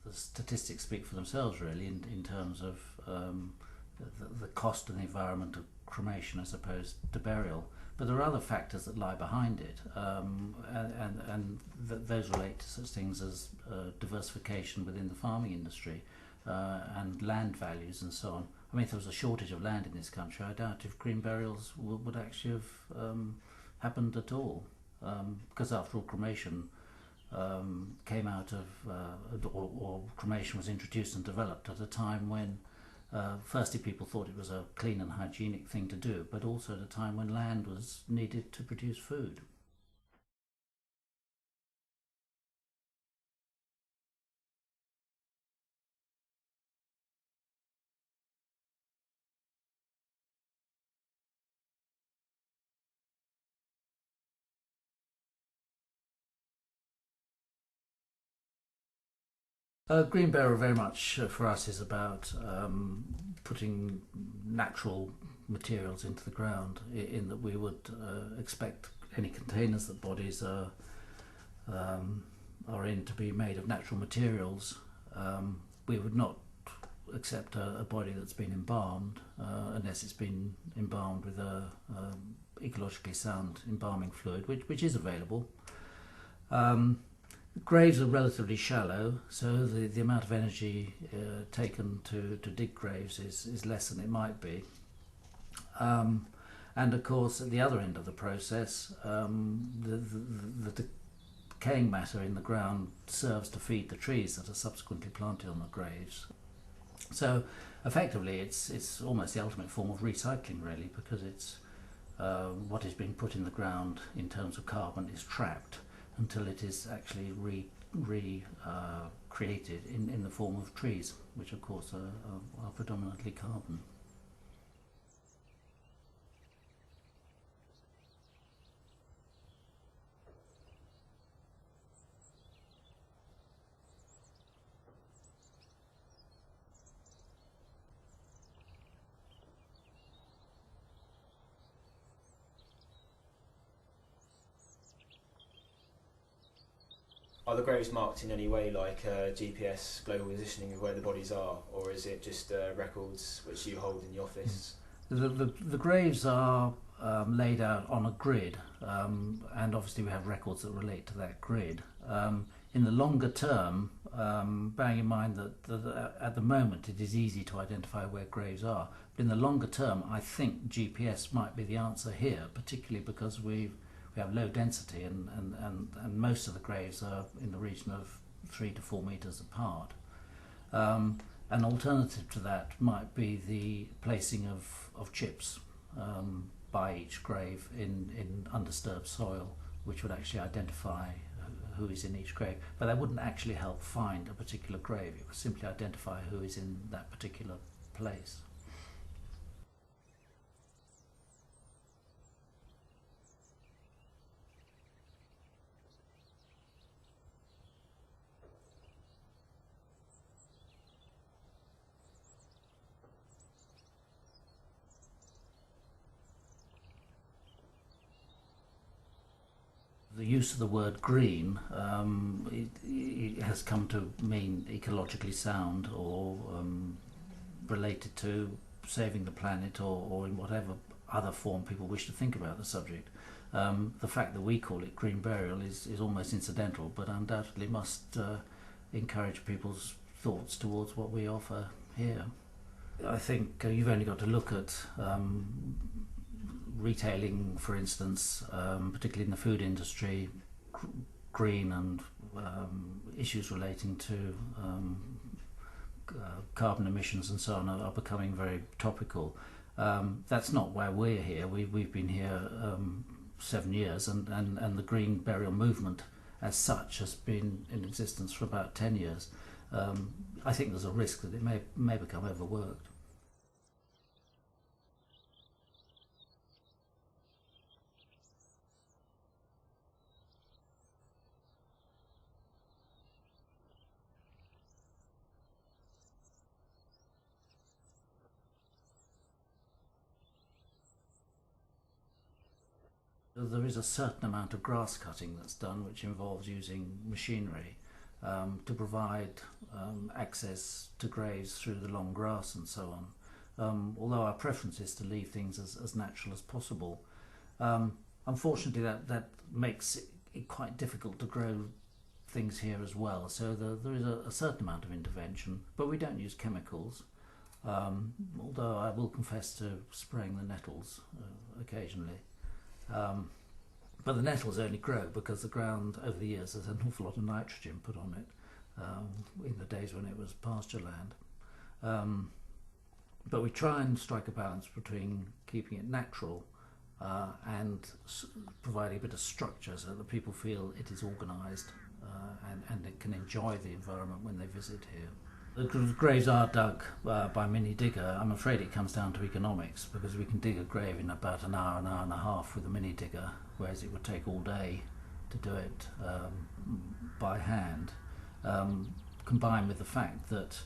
the statistics speak for themselves, really, in terms of the cost and the environment of cremation as opposed to burial. But there are other factors that lie behind it, those relate to such things as diversification within the farming industry and land values and so on. I mean, if there was a shortage of land in this country, I doubt if green burials would actually have happened at all, because after all, cremation came out of, or cremation was introduced and developed at a time when firstly people thought it was a clean and hygienic thing to do, but also at a time when land was needed to produce food. Green burial very much for us is about putting natural materials into the ground, in that we would expect any containers that bodies are in to be made of natural materials. We would not accept a body that's been embalmed unless it's been embalmed with a ecologically sound embalming fluid, which is available. Graves are relatively shallow, so the amount of energy taken to dig graves is less than it might be. And of course, at the other end of the process, the decaying matter in the ground serves to feed the trees that are subsequently planted on the graves. So effectively, it's almost the ultimate form of recycling, really, because it's what is being put in the ground in terms of carbon is trapped until it is actually created in the form of trees, which of course are predominantly carbon. Are the graves marked in any way, like GPS global positioning of where the bodies are, or is it just records which you hold in the office? The graves are laid out on a grid, and obviously we have records that relate to that grid. In the longer term, bearing in mind that at the moment it is easy to identify where graves are, but in the longer term I think GPS might be the answer here, particularly because we have low density, and most of the graves are in the region of 3 to 4 meters apart. An alternative to that might be the placing of chips by each grave in undisturbed soil, which would actually identify who is in each grave. But that wouldn't actually help find a particular grave, it would simply identify who is in that particular place. The use of the word green, it has come to mean ecologically sound, or related to saving the planet, or in whatever other form people wish to think about the subject. The fact that we call it green burial is almost incidental, but undoubtedly must encourage people's thoughts towards what we offer here. I think you've only got to look at retailing, for instance, particularly in the food industry. Green and issues relating to carbon emissions and so on are becoming very topical. That's not why we're here. We've been here 7 years, and the green burial movement as such has been in existence for about 10 years. I think there's a risk that it may become overworked. There is a certain amount of grass cutting that's done, which involves using machinery, to provide access to graves through the long grass and so on. Although our preference is to leave things as natural as possible. Unfortunately, that makes it quite difficult to grow things here as well. So there is a certain amount of intervention, but we don't use chemicals. Although I will confess to spraying the nettles occasionally. But the nettles only grow because the ground over the years has an awful lot of nitrogen put on it in the days when it was pasture land. But we try and strike a balance between keeping it natural and providing a bit of structure so that people feel it is organised and it can enjoy the environment when they visit here. The graves are dug by Mini Digger. I'm afraid it comes down to economics because we can dig a grave in about an hour and a half with a Mini Digger, whereas it would take all day to do it by hand, combined with the fact that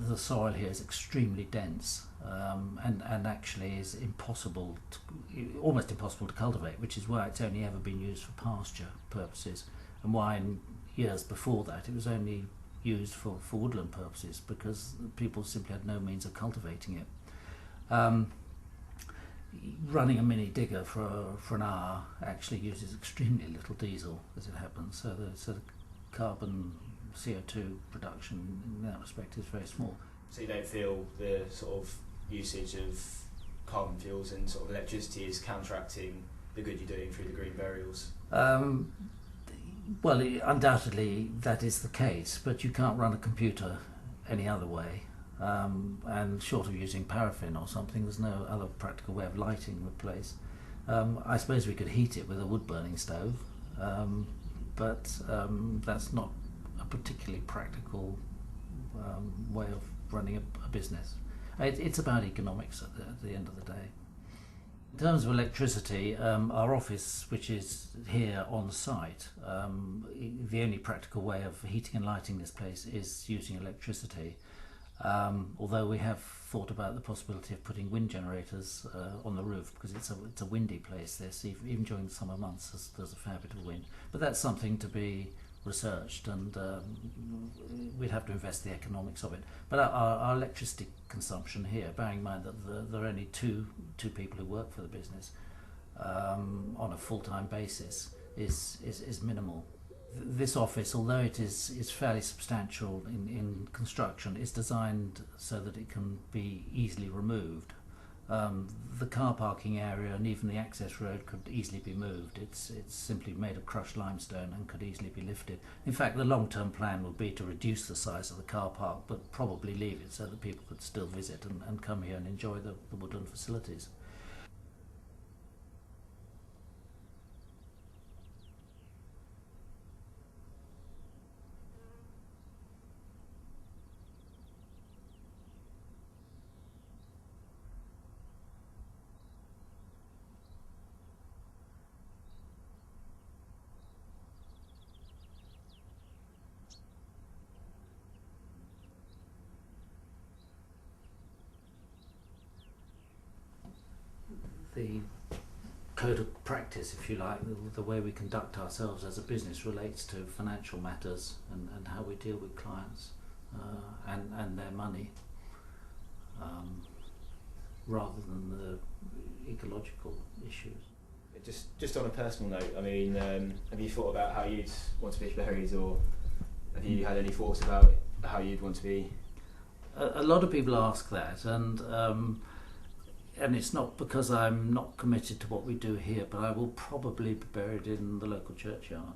the soil here is extremely dense and actually is almost impossible to cultivate, which is why it's only ever been used for pasture purposes, and why in years before that it was only used for woodland purposes because people simply had no means of cultivating it. Running a Mini Digger for an hour actually uses extremely little diesel, as it happens, so the carbon CO2 production in that respect is very small. So you don't feel the sort of usage of carbon fuels and sort of electricity is counteracting the good you're doing through the green burials? Well, undoubtedly that is the case, but you can't run a computer any other way. And short of using paraffin or something, there's no other practical way of lighting the place. I suppose we could heat it with a wood-burning stove, but that's not a particularly practical way of running a business. It's about economics at the end of the day. In terms of electricity, our office, which is here on site, the only practical way of heating and lighting this place is using electricity. Although we have thought about the possibility of putting wind generators on the roof because it's a windy place. Even during the summer months, there's a fair bit of wind. But that's something to be researched, and we'd have to invest the economics of it. But our electricity consumption here, bearing in mind that there are only two people who work for the business on a full-time basis, is minimal. This office, although it is fairly substantial in construction, is designed so that it can be easily removed. The car parking area and even the access road could easily be moved. It's simply made of crushed limestone and could easily be lifted. In fact, the long-term plan would be to reduce the size of the car park, but probably leave it so that people could still visit and come here and enjoy the woodland facilities. The code of practice, if you like, the way we conduct ourselves as a business relates to financial matters and how we deal with clients and their money, rather than the ecological issues. Just on a personal note, I mean, have you thought about how you'd want to be buried, or have you had any thoughts about how you'd want to be? A lot of people ask that, and it's not because I'm not committed to what we do here, but I will probably be buried in the local churchyard.